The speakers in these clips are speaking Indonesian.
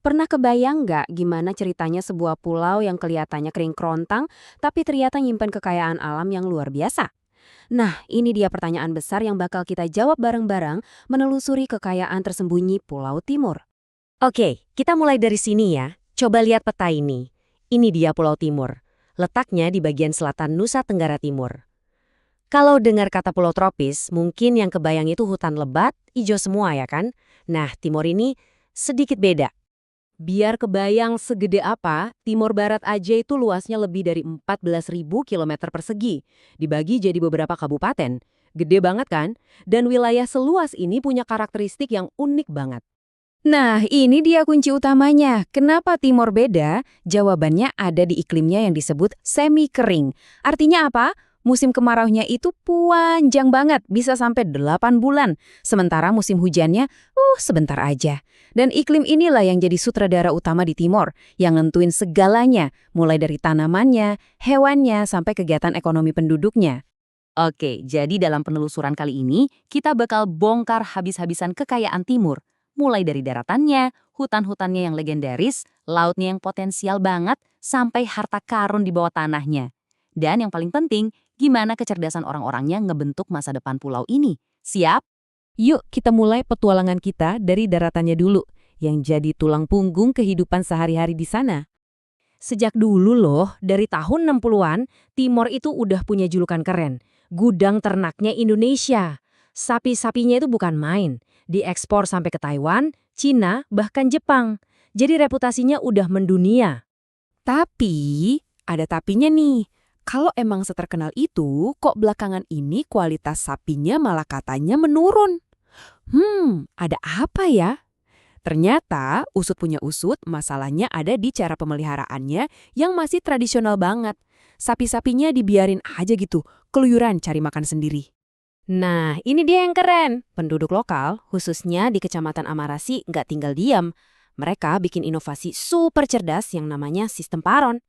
Pernah kebayang nggak gimana ceritanya sebuah pulau yang kelihatannya kering kerontang, tapi ternyata nyimpen kekayaan alam yang luar biasa? Nah, ini dia pertanyaan besar yang bakal kita jawab bareng-bareng menelusuri kekayaan tersembunyi Pulau Timur. Oke, kita mulai dari sini ya. Coba lihat peta ini. Ini dia Pulau Timur. Letaknya di bagian selatan Nusa Tenggara Timur. Kalau dengar kata pulau tropis, mungkin yang kebayang itu hutan lebat, hijau semua ya kan? Nah, Timor ini sedikit beda. Biar kebayang segede apa, Timor Barat aja itu luasnya lebih dari 14.000 km persegi, dibagi jadi beberapa kabupaten. Gede banget kan? Dan wilayah seluas ini punya karakteristik yang unik banget. Nah, ini dia kunci utamanya. Kenapa Timor beda? Jawabannya ada di iklimnya yang disebut semi-kering. Artinya apa? Musim kemaraunya itu panjang banget, bisa sampai 8 bulan. Sementara musim hujannya, sebentar aja. Dan iklim inilah yang jadi sutradara utama di Timor, yang nentuin segalanya, mulai dari tanamannya, hewannya, sampai kegiatan ekonomi penduduknya. Oke, jadi dalam penelusuran kali ini, kita bakal bongkar habis-habisan kekayaan Timur. Mulai dari daratannya, hutan-hutannya yang legendaris, lautnya yang potensial banget, sampai harta karun di bawah tanahnya. Dan yang paling penting, gimana kecerdasan orang-orangnya ngebentuk masa depan pulau ini. Siap? Yuk kita mulai petualangan kita dari daratannya dulu, yang jadi tulang punggung kehidupan sehari-hari di sana. Sejak dulu loh, dari tahun 60-an, Timor itu udah punya julukan keren. Gudang ternaknya Indonesia. Sapi-sapinya itu bukan main. Diekspor sampai ke Taiwan, Cina, bahkan Jepang. Jadi reputasinya udah mendunia. Tapi, ada tapinya nih. Kalau emang seterkenal itu, kok belakangan ini kualitas sapinya malah katanya menurun? Ada apa ya? Ternyata, usut punya usut, masalahnya ada di cara pemeliharaannya yang masih tradisional banget. Sapi-sapinya dibiarin aja gitu, keluyuran cari makan sendiri. Nah, ini dia yang keren. Penduduk lokal, khususnya di Kecamatan Amarasi, nggak tinggal diam. Mereka bikin inovasi super cerdas yang namanya sistem paron.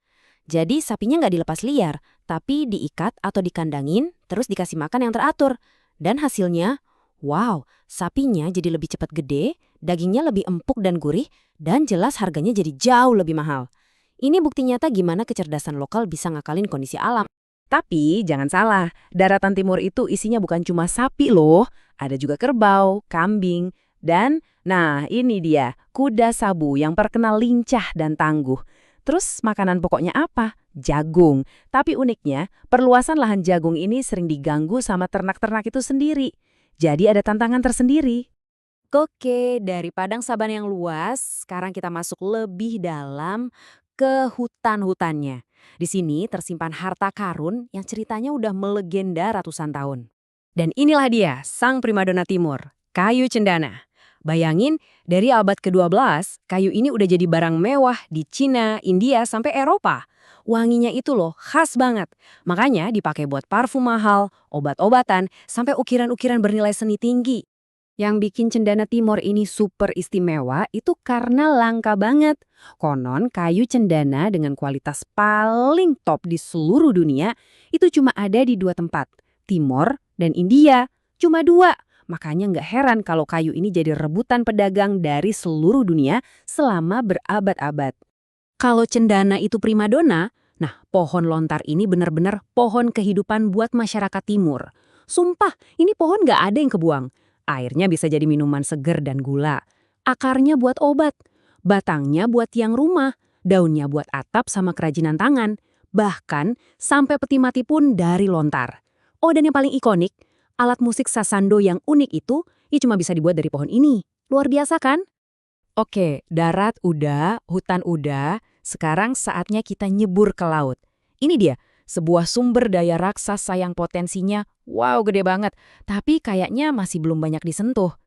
Jadi sapinya nggak dilepas liar, tapi diikat atau dikandangin, terus dikasih makan yang teratur. Dan hasilnya, wow, sapinya jadi lebih cepat gede, dagingnya lebih empuk dan gurih, dan jelas harganya jadi jauh lebih mahal. Ini bukti nyata gimana kecerdasan lokal bisa ngakalin kondisi alam. Tapi jangan salah, daratan timur itu isinya bukan cuma sapi loh. Ada juga kerbau, kambing, dan nah ini dia, kuda sabu yang terkenal lincah dan tangguh. Terus makanan pokoknya apa? Jagung. Tapi uniknya, perluasan lahan jagung ini sering diganggu sama ternak-ternak itu sendiri. Jadi ada tantangan tersendiri. Oke, dari padang saban yang luas, sekarang kita masuk lebih dalam ke hutan-hutannya. Di sini tersimpan harta karun yang ceritanya udah melegenda ratusan tahun. Dan inilah dia, sang primadona timur, kayu cendana. Bayangin, dari abad ke-12, kayu ini udah jadi barang mewah di Cina, India, sampai Eropa. Wanginya itu loh, khas banget. Makanya dipakai buat parfum mahal, obat-obatan, sampai ukiran-ukiran bernilai seni tinggi. Yang bikin cendana Timor ini super istimewa itu karena langka banget. Konon kayu cendana dengan kualitas paling top di seluruh dunia itu cuma ada di 2 tempat, Timor dan India. Cuma 2. Makanya nggak heran kalau kayu ini jadi rebutan pedagang dari seluruh dunia selama berabad-abad. Kalau cendana itu primadona, nah pohon lontar ini benar-benar pohon kehidupan buat masyarakat Timur. Sumpah, ini pohon nggak ada yang kebuang. Airnya bisa jadi minuman seger dan gula. Akarnya buat obat. Batangnya buat tiang rumah. Daunnya buat atap sama kerajinan tangan. Bahkan sampai peti mati pun dari lontar. Oh, dan yang paling ikonik, alat musik sasando yang unik itu cuma bisa dibuat dari pohon ini. Luar biasa kan? Oke, darat udah, hutan udah. Sekarang saatnya kita nyebur ke laut. Ini dia, sebuah sumber daya raksasa yang potensinya wow gede banget, tapi kayaknya masih belum banyak disentuh.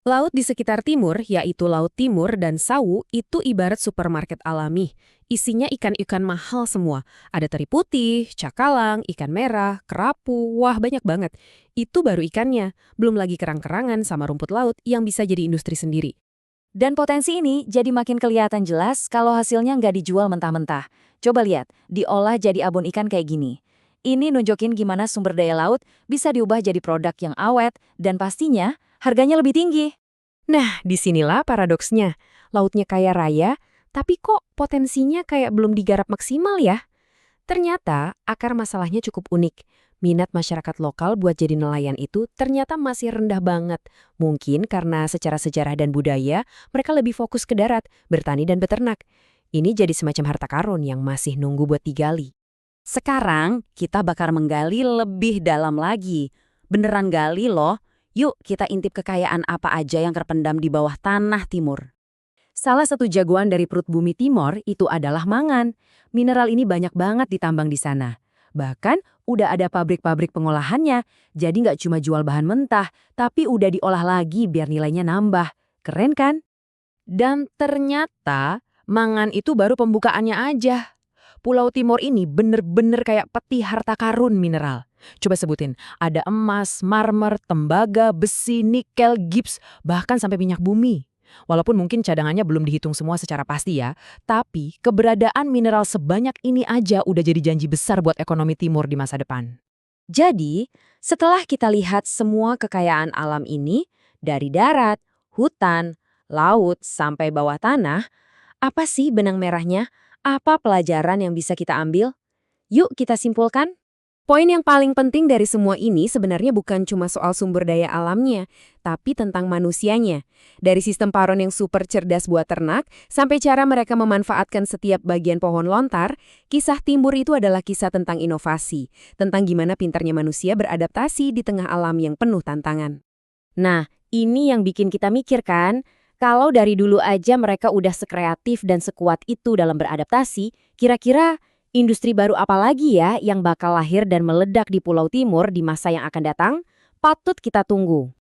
Laut di sekitar timur, yaitu Laut Timur dan Sawu, itu ibarat supermarket alami. Isinya ikan-ikan mahal semua. Ada teri putih, cakalang, ikan merah, kerapu, wah banyak banget. Itu baru ikannya, belum lagi kerang-kerangan sama rumput laut yang bisa jadi industri sendiri. Dan potensi ini jadi makin kelihatan jelas kalau hasilnya nggak dijual mentah-mentah. Coba lihat, diolah jadi abon ikan kayak gini. Ini nunjukin gimana sumber daya laut bisa diubah jadi produk yang awet dan pastinya harganya lebih tinggi. Nah, disinilah paradoksnya. lautnya kaya raya, tapi kok potensinya kayak belum digarap maksimal ya? Ternyata akar masalahnya cukup unik. Minat masyarakat lokal buat jadi nelayan itu ternyata masih rendah banget. Mungkin karena secara sejarah dan budaya, mereka lebih fokus ke darat, bertani dan beternak. Ini jadi semacam harta karun yang masih nunggu buat digali. Sekarang kita bakal menggali lebih dalam lagi. Beneran gali loh. Yuk kita intip kekayaan apa aja yang terpendam di bawah tanah timur. Salah satu jagoan dari perut bumi timur itu adalah mangan. Mineral ini banyak banget ditambang di sana. Bahkan udah ada pabrik-pabrik pengolahannya, jadi nggak cuma jual bahan mentah, tapi udah diolah lagi biar nilainya nambah. Keren kan? Dan ternyata mangan itu baru pembukaannya aja. Pulau Timur ini bener-bener kayak peti harta karun mineral. Coba sebutin, ada emas, marmer, tembaga, besi, nikel, gips, bahkan sampai minyak bumi. Walaupun mungkin cadangannya belum dihitung semua secara pasti ya, tapi keberadaan mineral sebanyak ini aja udah jadi janji besar buat ekonomi timur di masa depan. Jadi, setelah kita lihat semua kekayaan alam ini, dari darat, hutan, laut, sampai bawah tanah, apa sih benang merahnya? Apa pelajaran yang bisa kita ambil? Yuk kita simpulkan. Poin yang paling penting dari semua ini sebenarnya bukan cuma soal sumber daya alamnya, tapi tentang manusianya. Dari sistem paron yang super cerdas buat ternak, sampai cara mereka memanfaatkan setiap bagian pohon lontar, kisah Timur itu adalah kisah tentang inovasi, tentang gimana pintarnya manusia beradaptasi di tengah alam yang penuh tantangan. Nah, ini yang bikin kita mikir kan, kalau dari dulu aja mereka udah sekreatif dan sekuat itu dalam beradaptasi, kira-kira industri baru apa lagi ya yang bakal lahir dan meledak di Pulau Timur di masa yang akan datang? Patut kita tunggu.